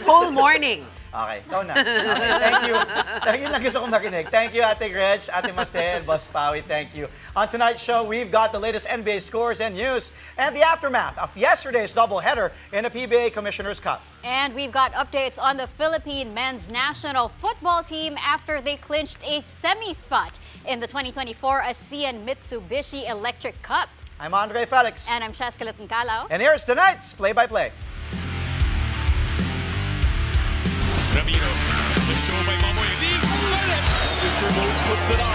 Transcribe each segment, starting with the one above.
Whole morning. Okay, ikaw na. Okay, thank you. Yun lang gusto kong makinig. Thank you, Ate Gretch, Ate Marcel, Boss Pawi, thank you. On tonight's show, we've got the latest NBA scores and news and the aftermath of yesterday's doubleheader in the PBA Commissioner's Cup. And we've got updates on the Philippine men's national football team after they clinched a semi-spot in the 2024 ASEAN Mitsubishi Electric Cup. I'm Andre Felix. And I'm Cheska Calao. And here's tonight's play-by-play. Ramiro, the show by Mamoy League. Puts it on.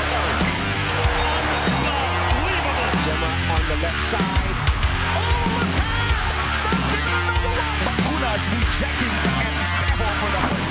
Unbelievable. Gemma on the left side. Oh, the pass! Stuck in another one. Bacunas rejecting Esteban for the hurt.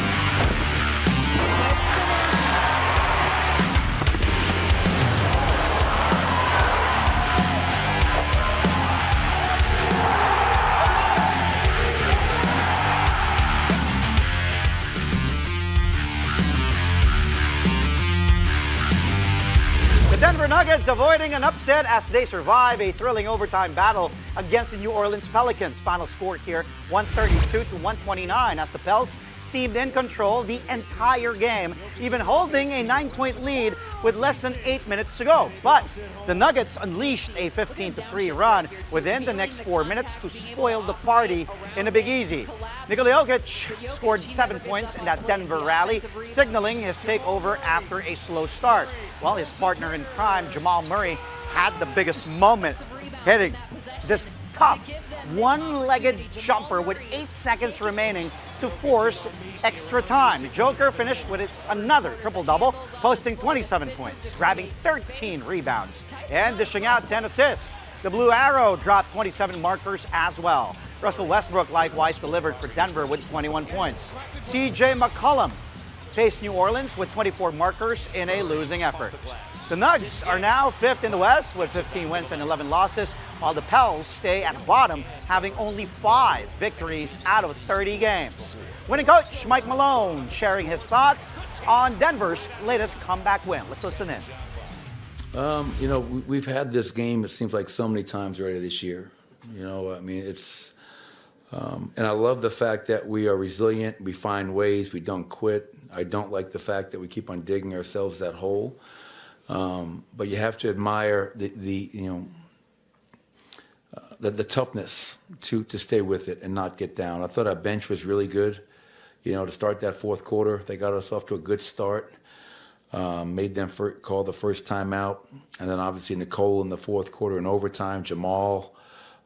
The Denver Nuggets avoiding an upset as they survive a thrilling overtime battle against the New Orleans Pelicans. Final score here, 132-129, as the Pels seemed in control the entire game, even holding a 9-point lead with less than 8 minutes to go. But the Nuggets unleashed a 15-3 run within the next 4 minutes to spoil the party in a Big Easy. Nikola Jokic scored 7 points in that Denver rally, signaling his takeover after a slow start, while his partner in crime, Jamal Murray, had the biggest moment, hitting this tough one-legged jumper with 8 seconds remaining to force extra time. The Joker finished with another triple-double, posting 27 points, grabbing 13 rebounds, and dishing out 10 assists. The Blue Arrow dropped 27 markers as well. Russell Westbrook likewise delivered for Denver with 21 points. C.J. McCollum faced New Orleans with 24 markers in a losing effort. The Nugs are now 5th in the West with 15 wins and 11 losses, while the Pels stay at the bottom, having only 5 victories out of 30 games. Winning coach Mike Malone sharing his thoughts on Denver's latest comeback win. Let's listen in. You know, we've had this game, it seems like so many times already this year. You know, I mean, it's, and I love the fact that we are resilient, we find ways, we don't quit. I don't like the fact that we keep on digging ourselves that hole. But you have to admire the toughness to stay with it and not get down. I thought our bench was really good, you know, to start that fourth quarter. They got us off to a good start, made them call the first timeout, and then obviously Nicole in the fourth quarter in overtime, Jamal,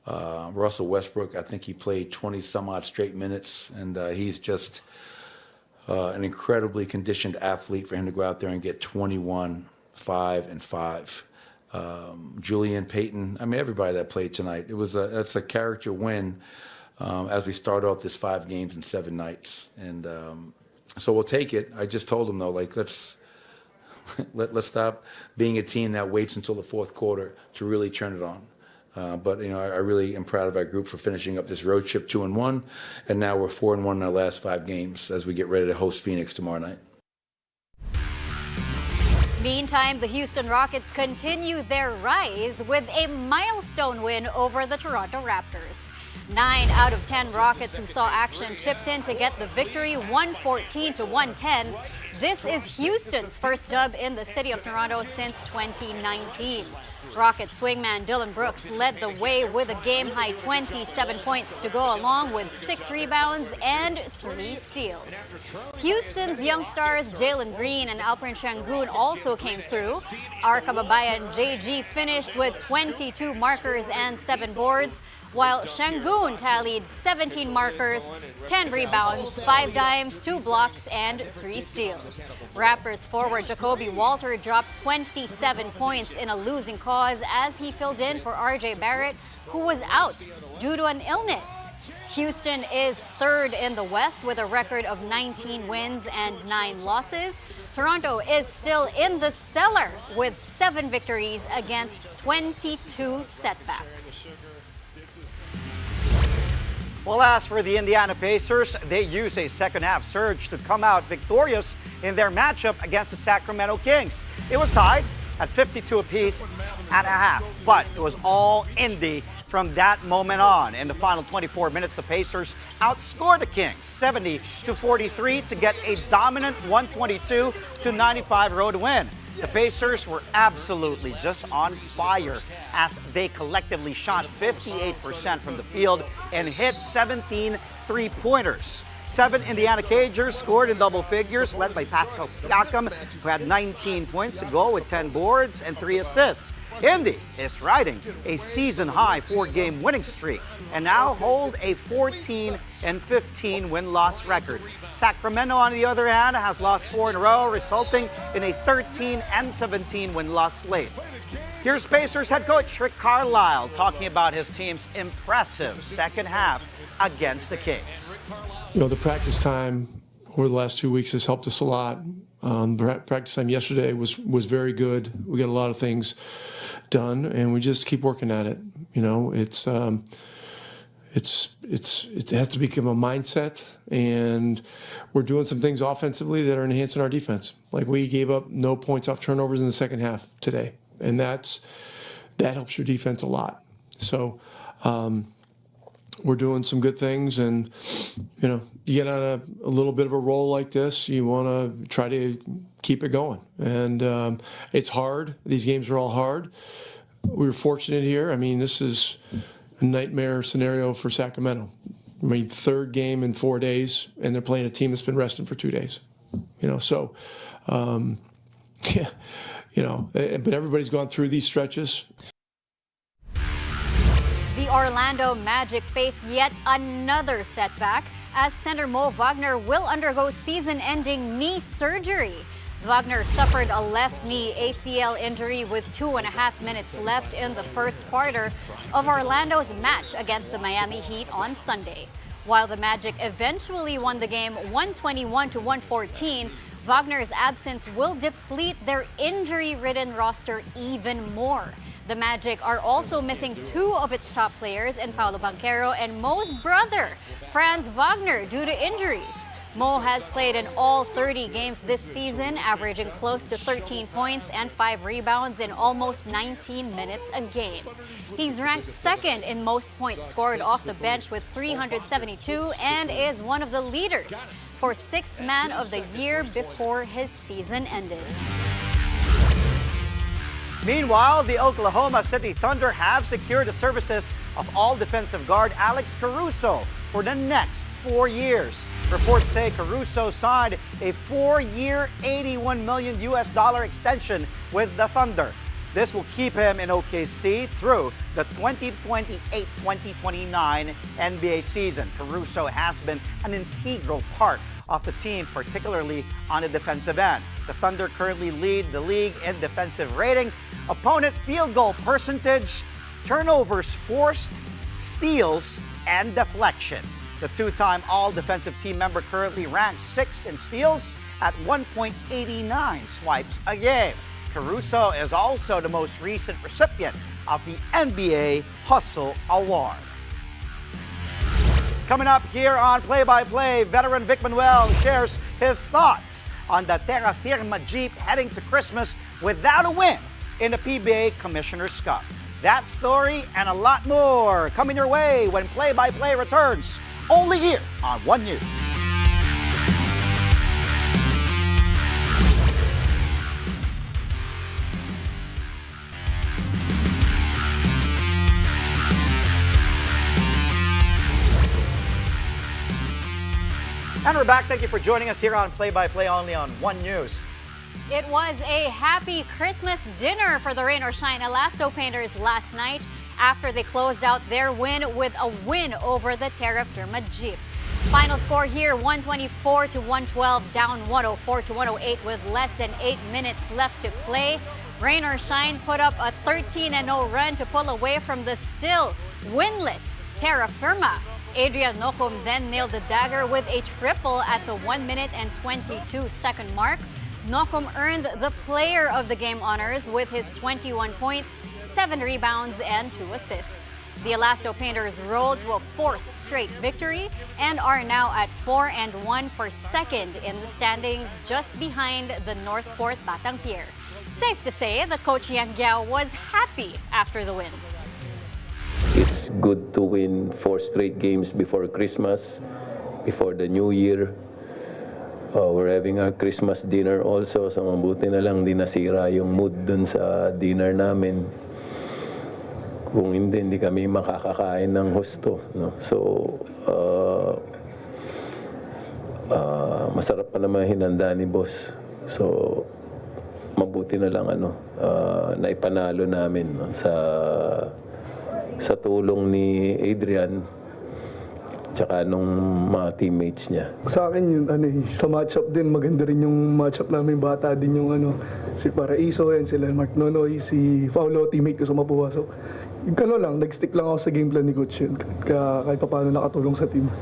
Russell Westbrook. I think he played 20 some odd straight minutes, and he's just an incredibly conditioned athlete for him to go out there and get 21, 5, and 5. Julian, Peyton, I mean, everybody that played tonight. That's a character win as we start off this 5 games in 7 nights. And so we'll take it. I just told them, though, like, let's stop being a team that waits until the fourth quarter to really turn it on. But, you know, I really am proud of our group for finishing up this road trip 2-1. And now we're 4-1 in our last 5 games as we get ready to host Phoenix tomorrow night. Meantime, the Houston Rockets continue their rise with a milestone win over the Toronto Raptors. 9 out of 10 Rockets who saw action chipped in to get the victory, 114-110. This is Houston's first dub in the city of Toronto since 2019. Rocket swingman Dylan Brooks led the way with a game-high 27 points to go along with 6 rebounds and 3 steals. Houston's young stars Jalen Green and Alperen Sengun also came through. Our kababayan JG finished with 22 markers and 7 boards, while Sengun tallied 17 markers, 10 rebounds, 5 dimes, 2 blocks, and 3 steals. Raptors forward Jacoby Walter dropped 27 points in a losing cause as he filled in for RJ Barrett, who was out due to an illness. Houston is 3rd in the West with a record of 19 wins and 9 losses. Toronto is still in the cellar with 7 victories against 22 setbacks. Well, as for the Indiana Pacers, they used a second-half surge to come out victorious in their matchup against the Sacramento Kings. It was tied at 52 apiece at a half, but it was all Indy from that moment on. In the final 24 minutes, the Pacers outscored the Kings 70-43 to get a dominant 122-95 road win. The Pacers were absolutely just on fire as they collectively shot 58% from the field and hit 17 three-pointers. 7 Indiana Cagers scored in double figures, led by Pascal Siakam, who had 19 points to go with 10 boards and 3 assists. Indy is riding a season-high 4-game winning streak and now hold a 14-15 win-loss record. Sacramento, on the other hand, has lost 4 in a row, resulting in a 13-17 win-loss slate. Here's Pacers head coach Rick Carlisle talking about his team's impressive second half against the Kings. You know, the practice time over the last 2 weeks has helped us a lot. Practice time yesterday was very good. We got a lot of things done, and we just keep working at it. You know, it has to become a mindset, and we're doing some things offensively that are enhancing our defense. Like we gave up no points off turnovers in the second half today, and that helps your defense a lot. So. We're doing some good things, and you know, you get on a little bit of a roll like this, you want to try to keep it going. And it's hard. These games are all hard. We were fortunate here. I mean, this is a nightmare scenario for Sacramento. I mean, 3rd game in 4 days, and they're playing a team that's been resting for 2 days. You know, so yeah, you know, but everybody's gone through these stretches. The Orlando Magic face yet another setback as center Mo Wagner will undergo season-ending knee surgery. Wagner suffered a left knee ACL injury with 2.5 minutes left in the first quarter of Orlando's match against the Miami Heat on Sunday. While the Magic eventually won the game 121-114, Wagner's absence will deplete their injury-ridden roster even more. The Magic are also missing 2 of its top players in Paolo Banchero and Mo's brother, Franz Wagner, due to injuries. Mo has played in all 30 games this season, averaging close to 13 points and 5 rebounds in almost 19 minutes a game. He's ranked 2nd in most points scored off the bench with 372 and is one of the leaders for 6th Man of the Year before his season ended. Meanwhile, the Oklahoma City Thunder have secured the services of all-defensive guard Alex Caruso for the next 4 years. Reports say Caruso signed a 4-year, $81 million extension with the Thunder. This will keep him in OKC through the 2028-2029 NBA season. Caruso has been an integral part of the team, particularly on the defensive end. The Thunder currently lead the league in defensive rating, opponent field goal percentage, turnovers forced, steals, and deflection. The 2-time all-defensive team member currently ranks 6th in steals at 1.89 swipes a game. Caruso is also the most recent recipient of the NBA Hustle Award. Coming up here on Play by Play, veteran Vic Manuel shares his thoughts on the Terra Firma Jeep heading to Christmas without a win in the PBA Commissioner's Cup. That story and a lot more coming your way when Play by Play returns, only here on One News. And we're back. Thank you for joining us here on Play by Play, only on One News. It was a happy Christmas dinner for the Rain or Shine Elasto Painters last night after they closed out their win with a win over the Terra Firma Jeep. Final score here, 124-112, down 104-108 with less than 8 minutes left to play. Rain or Shine put up a 13-0 run to pull away from the still winless Terra Firma. Adrian Nocum then nailed the dagger with a triple at the 1 minute and 22-second mark. Nocum earned the Player of the Game honors with his 21 points, 7 rebounds, and 2 assists. The Elasto Painters rolled to a 4th straight victory and are now at 4-1 for 2nd in the standings, just behind the Northport Batang Pier. Safe to say that Coach Yang Giao was happy after the win. It's good to win 4 straight games before Christmas, before the New Year. We're having our Christmas dinner also, so mabuti na lang di nasira yung mood dun sa dinner namin. Kung hindi kami makakakain ng husto. No? So, masarap pa naman hinanda ni boss. So, mabuti na lang naipanalo namin sa tulong ni Adrian tsaka nung mga teammates niya. Sa akin yun, sa matchup din, maganda rin yung matchup namin. Bata din yung si Paraiso, yan, sila Mark Nonoy, si Paulo, teammate ko sa Mapua. So, lang, nag-stick lang ako sa game plan ni Coach yun. Kahit pa paano nakatulong sa team.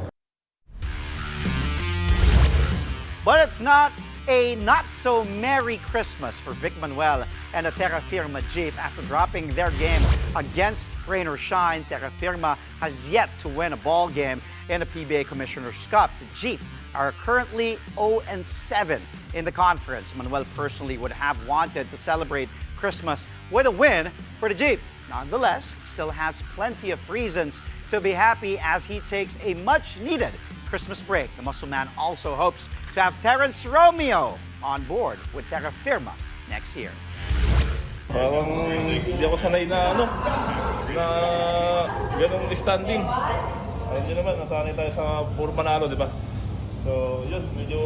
But it's not a not-so-merry Christmas for Vic Manuel and the Terra Firma Jeep after dropping their game against Rain or Shine. Terra Firma has yet to win a ball game in the PBA Commissioner's Cup. The Jeep are currently 0-7 in the conference. Manuel personally would have wanted to celebrate Christmas with a win for the Jeep. Nonetheless, still has plenty of reasons to be happy as he takes a much-needed Christmas break. The Muscle Man also hopes to have Terrence Romeo on board with Terra Firma next year. Parang hindi ako sanay na ganong standing. Alam niyo naman, nasanay tayo sa puro panalo, di ba? So, yun, medyo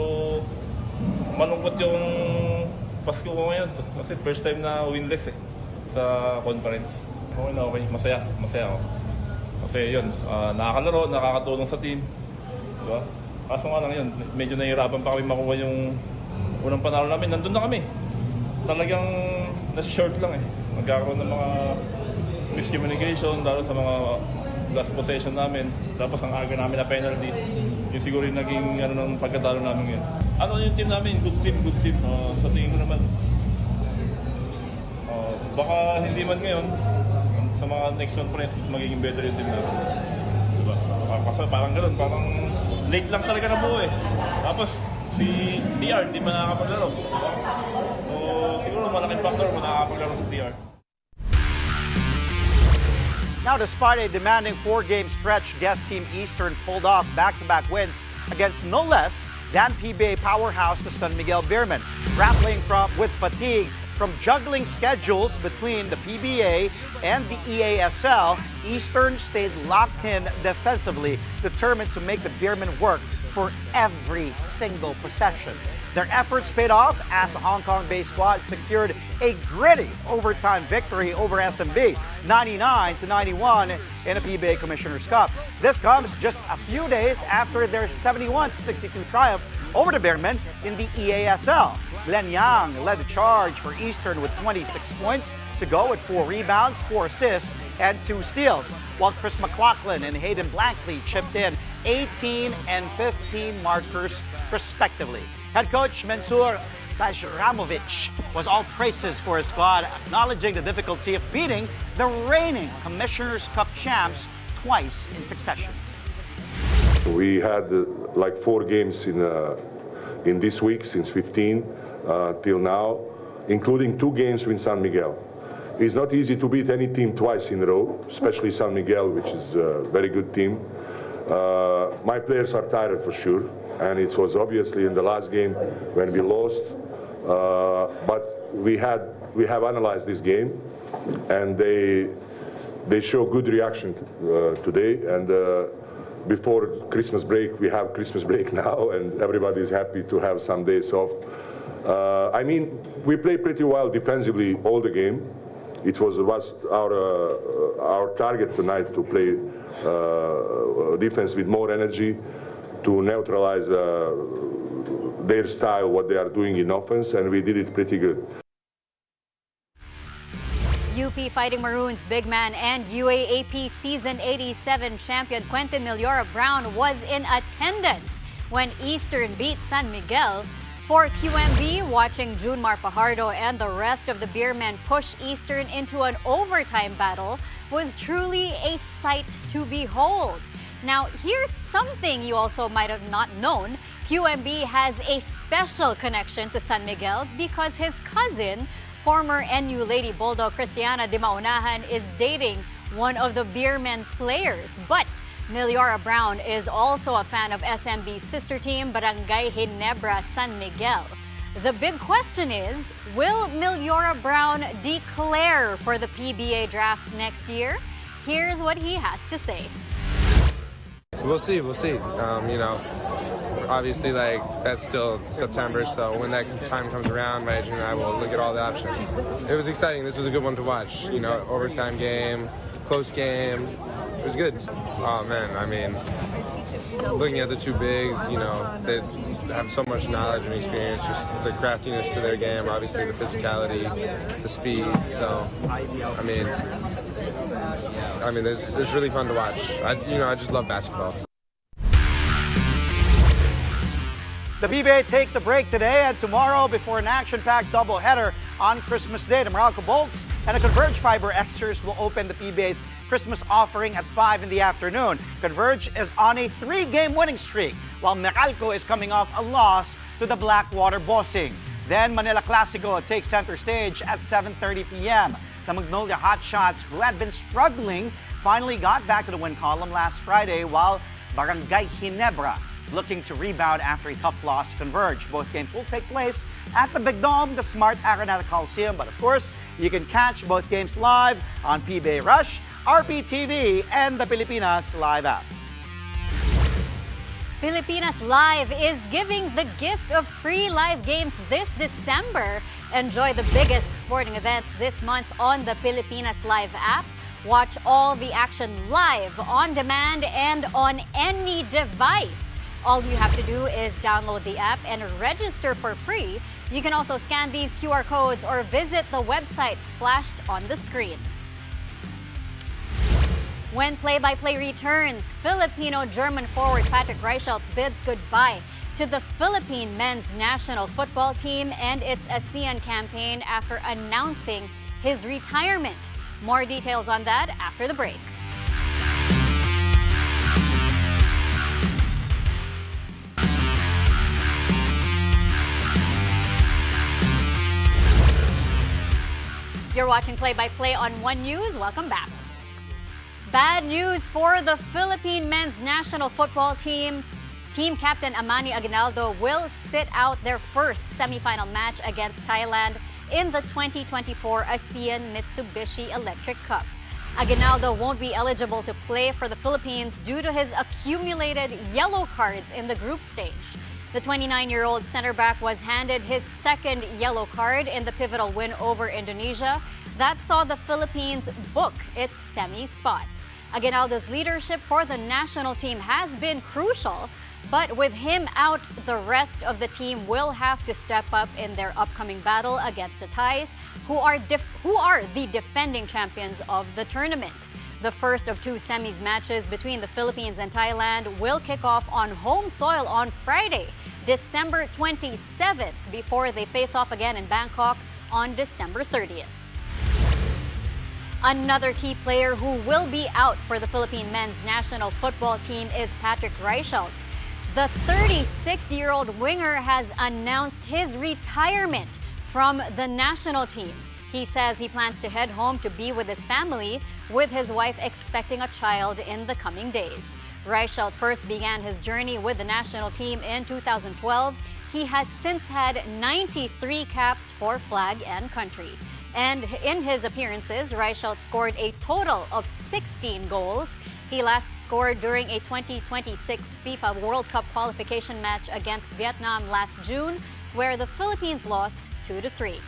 malungkot yung Pasko ko ngayon. Kasi first time na winless sa conference. Okay na okay, masaya ako. Kasi yun, nakakalaro, nakakatulong sa team. Diba? Kaso nga lang yun, medyo nahihirapan pa kami makuha yung unang panalo namin. Nandun na kami. Talagang nasi-short lang Nagkakaroon ng mga miscommunication, lalo sa mga last possession namin. Tapos ang aga namin na penalty. Yung siguro yung naging ng pagkatalo namin ngayon. Ano yung team namin? Good team. Sa tingin ko naman, baka hindi man ngayon, sa mga next conference, magiging better yung team namin. Diba? Kasi parang gano'n, parang late lang talaga na buo Tapos si DR, di ba nakakapaglaro? So siguro malaking factor kung nakakapaglaro si DR. Now, despite a demanding 4-game stretch, guest team Eastern pulled off back-to-back wins against no less than PBA powerhouse the San Miguel Beermen. Grappling with fatigue from juggling schedules between the PBA and the EASL, Eastern stayed locked in defensively, determined to make the Beermen work for every single possession. Their efforts paid off as the Hong Kong-based squad secured a gritty overtime victory over SMB, 99-91 in the PBA Commissioner's Cup. This comes just a few days after their 71-62 triumph over the Beermen in the EASL. Glenn Yang led the charge for Eastern with 26 points to go with 4 rebounds, 4 assists, and 2 steals, while Chris McLaughlin and Hayden Blankley chipped in 18 and 15 markers respectively. Head coach Mensur Tajramovic was all praises for his squad, acknowledging the difficulty of beating the reigning Commissioner's Cup champs twice in succession. We had like 4 games in this week since 15 till now, including 2 games with San Miguel. It's not easy to beat any team twice in a row, especially San Miguel, which is a very good team. My players are tired for sure, and it was obviously in the last game when we lost. But we have analyzed this game, and they show good reaction today. And before Christmas break, we have Christmas break now, and everybody is happy to have some days off. I mean, we play pretty well defensively all the game. It was our target tonight to play defense with more energy, to neutralize their style, what they are doing in offense, and we did it pretty good. UP Fighting Maroons big man and UAAP Season 87 champion Quentin Miliora Brown was in attendance when Eastern beat San Miguel. For QMB, watching Junmar Fajardo and the rest of the Beermen push Eastern into an overtime battle was truly a sight to behold. Now, here's something you also might have not known. QMB has a special connection to San Miguel because his cousin, former NU Lady Bulldog Cristiana de Maunahan, is dating one of the Beermen players. But Meliora Brown is also a fan of SMB's sister team, Barangay Ginebra San Miguel. The big question is, will Meliora Brown declare for the PBA draft next year? Here's what he has to say. We'll see. Obviously, that's still September, so when that time comes around, my agent and I will look at all the options. It was exciting. This was a good one to watch. Overtime game, close game. It was good. Oh, man, looking at the two bigs, they have so much knowledge and experience, just the craftiness to their game, obviously the physicality, the speed. So, it's really fun to watch. I just love basketball. The PBA takes a break today and tomorrow before an action-packed doubleheader on Christmas Day. The Meralco Bolts and the Converge Fiber Xers will open the PBA's Christmas offering at 5 in the afternoon. Converge is on a 3-game winning streak, while Meralco is coming off a loss to the Blackwater Bossing. Then Manila Classico takes center stage at 7:30 p.m. The Magnolia Hotshots, who had been struggling, finally got back to the win column last Friday, while Barangay Ginebra looking to rebound after a tough loss to Converge. Both games will take place at the Big Dome, the Smart Araneta Coliseum. But of course, you can catch both games live on PBA Rush, RPTV, and the Pilipinas Live app. Pilipinas Live is giving the gift of free live games this December. Enjoy the biggest sporting events this month on the Pilipinas Live app. Watch all the action live, on demand, and on any device. All you have to do is download the app and register for free. You can also scan these QR codes or visit the websites flashed on the screen. When Play-by-Play returns, Filipino-German forward Patrick Reichelt bids goodbye to the Philippine men's national football team and its ASEAN campaign after announcing his retirement. More details on that after the break. You're watching Play-by-Play on One News. Welcome back. Bad news for the Philippine men's national football team. Team captain Amani Aguinaldo will sit out their first semifinal match against Thailand in the 2024 ASEAN Mitsubishi Electric Cup. Aguinaldo won't be eligible to play for the Philippines due to his accumulated yellow cards in the group stage. The 29-year-old center back was handed his second yellow card in the pivotal win over Indonesia that saw the Philippines book its semi spot. Aguinaldo's leadership for the national team has been crucial, but with him out, the rest of the team will have to step up in their upcoming battle against the Thais, who are the defending champions of the tournament. The first of two semis matches between the Philippines and Thailand will kick off on home soil on Friday, December 27th, before they face off again in Bangkok on December 30th. Another key player who will be out for the Philippine men's national football team is Patrick Reichelt. The 36-year-old winger has announced his retirement from the national team. He says he plans to head home to be with his family, with his wife expecting a child in the coming days. Reichelt first began his journey with the national team in 2012. He has since had 93 caps for flag and country. And in his appearances, Reichelt scored a total of 16 goals. He last scored during a 2026 FIFA World Cup qualification match against Vietnam last June, where the Philippines lost 2-3.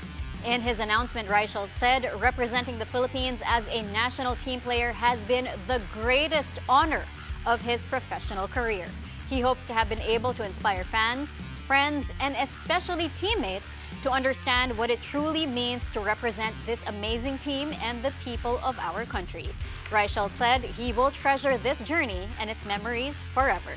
In his announcement, Reichelt said representing the Philippines as a national team player has been the greatest honor of his professional career. He hopes to have been able to inspire fans, friends, and especially teammates to understand what it truly means to represent this amazing team and the people of our country. Reichelt said he will treasure this journey and its memories forever.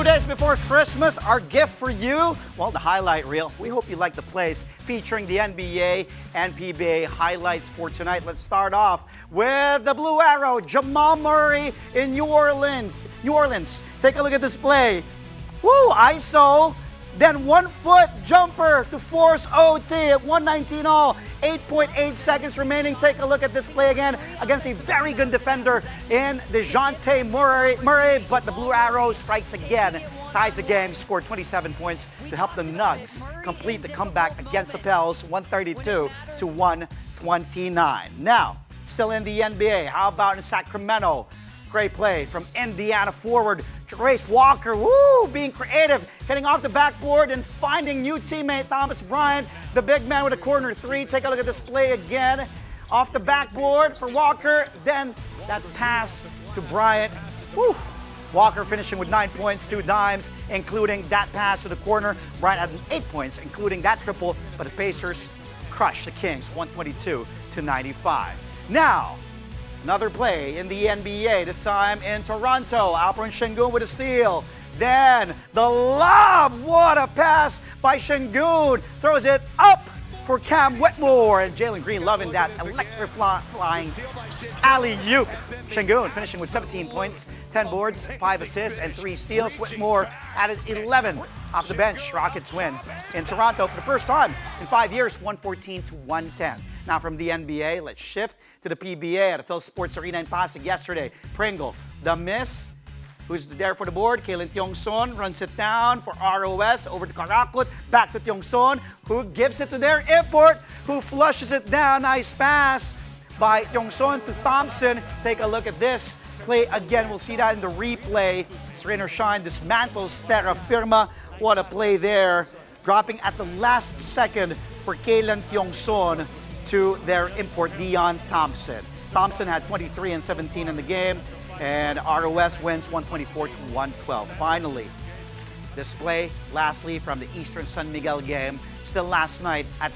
Days before Christmas, our gift for you, well, the highlight reel. We hope you like the plays featuring the NBA and PBA highlights for tonight. Let's start off with the Blue Arrow, Jamal Murray in New Orleans. Take a look at this play. Woo, ISO. Then 1 foot jumper to force OT at 119 all. 8.8 seconds remaining. Take a look at this play again against a very good defender in DeJounte Murray. But the Blue Arrow strikes again, ties the game, scored 27 points to help the Nugs complete the comeback against the Pels, 132 to 129. Now, still in the NBA, how about in Sacramento? Great play from Indiana forward, Trace Walker, being creative, getting off the backboard and finding new teammate Thomas Bryant, the big man with a corner three. Take a look at this play again. Off the backboard for Walker, then that pass to Bryant. Walker finishing with 9 points, 2 dimes, including that pass to the corner. Bryant had 8 points, including that triple, but the Pacers crushed the Kings, 122 to 95. Now, another play in the NBA, this time in Toronto. Alperen Sengun with a steal. Then the lob. What a pass by Sengun. Throws it up for Cam Whitmore. And Jalen Green loving that electrifying alley-oop. Sengun finishing with 17 points, 10 boards, 5 assists, and 3 steals. Whitmore added 11 off the bench. Rockets win in Toronto for the first time in 5 years, 114 to 110. Now from the NBA, let's shift to the PBA at the Phil Sports Arena in Pasig yesterday. Pringle, the miss. Who's there for the board? Kailan Tiongson runs it down for ROS over to Karakot. Back to Tiongson, who gives it to their import, who flushes it down. Nice pass by Tiongson to Thompson. Take a look at this play again. We'll see that in the replay. As rain or shine, dismantles Terra Firma. What a play there. Dropping at the last second for Kailan Tiongson to their import, Dion Thompson. Thompson had 23 and 17 in the game, and ROS wins 124 to 112. Finally, display lastly from the Eastern San Miguel game, still last night at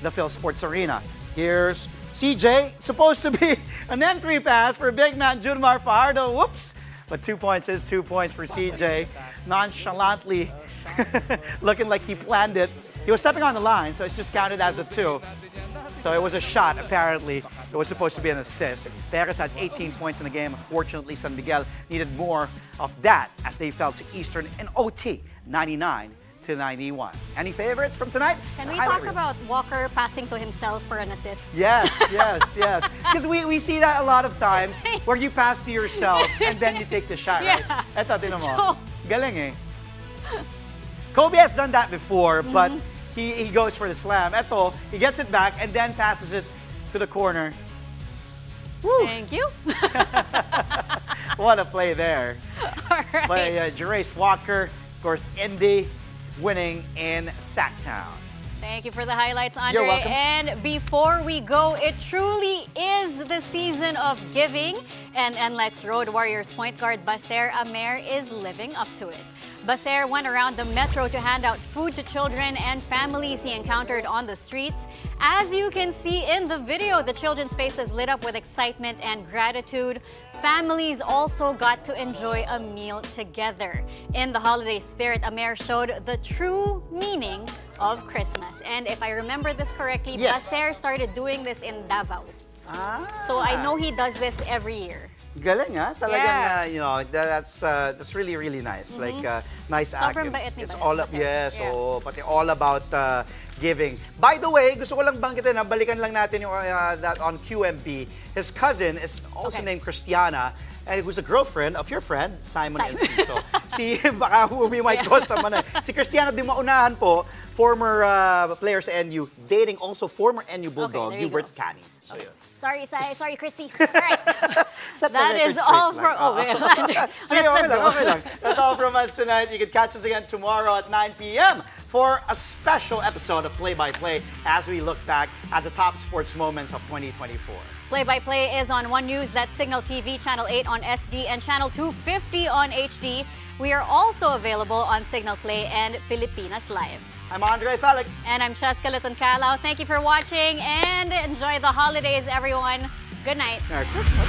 the Phil Sports Arena. Here's CJ, supposed to be an entry pass for big man Junmar Fajardo. Whoops! But 2 points is 2 points for CJ. Nonchalantly looking like he planned it. He was stepping on the line, so it's just counted as a 2. So it was a shot, apparently. It was supposed to be an assist. Perez had 18 points in the game. Unfortunately, San Miguel needed more of that as they fell to Eastern in OT, 99 to 91. Any favorites from tonight's Can we highlight talk reel? about Walker passing to himself for an assist? Yes. Because we see that a lot of times where you pass to yourself and then you take the shot, right? Yeah. Eto, tinan mo. So- Galing eh. Kobe has done that before, but he goes for the slam. Eto, he gets it back and then passes it to the corner. Woo! Thank you. What a play there. All right. By Trace Walker, of course, Indy winning in Sacktown. Thank you for the highlights, Andre. You're welcome. And before we go, it truly is the season of giving, and NLEX Road Warriors point guard Baser Amer is living up to it. Baser went around the metro to hand out food to children and families he encountered on the streets. As you can see in the video, the children's faces lit up with excitement and gratitude. Families also got to enjoy a meal together. In the holiday spirit, Amer showed the true meaning of Christmas. And if I remember this correctly, Yes. Baser started doing this in Davao. Ah. So I know he does this every year. Galing ha? Talagang, Yeah. that's really, really nice. Like, nice act. Sobrang bait ni It's Baser. all up, yes. Yeah. So, pati all about giving. By the way, gusto ko lang banggitin, balikan lang natin yung that on QMP. His cousin is also named Christiana, and who's a girlfriend of your friend, Simon and C. So, baka we might go sa mana. Si Christiana di maunahan po, former player sa NU, dating also former NU Bulldog, there you Hubert go. Cani. So, yun. Sorry, Sorry, Chrissy. All right. Set the That record is straight all lang. from... Oh, wait. Sige, okay lang. That's all from us tonight. You can catch us again tomorrow at 9 p.m. for a special episode of Play by Play as we look back at the top sports moments of 2024. Play by Play is on One News, that's Signal TV, Channel 8 on SD, and Channel 250 on HD. We are also available on Signal Play and Pilipinas Live. I'm Andre Felix. And I'm Cheska Liton-Calao. Thank you for watching and enjoy the holidays, everyone. Good night. Merry Christmas.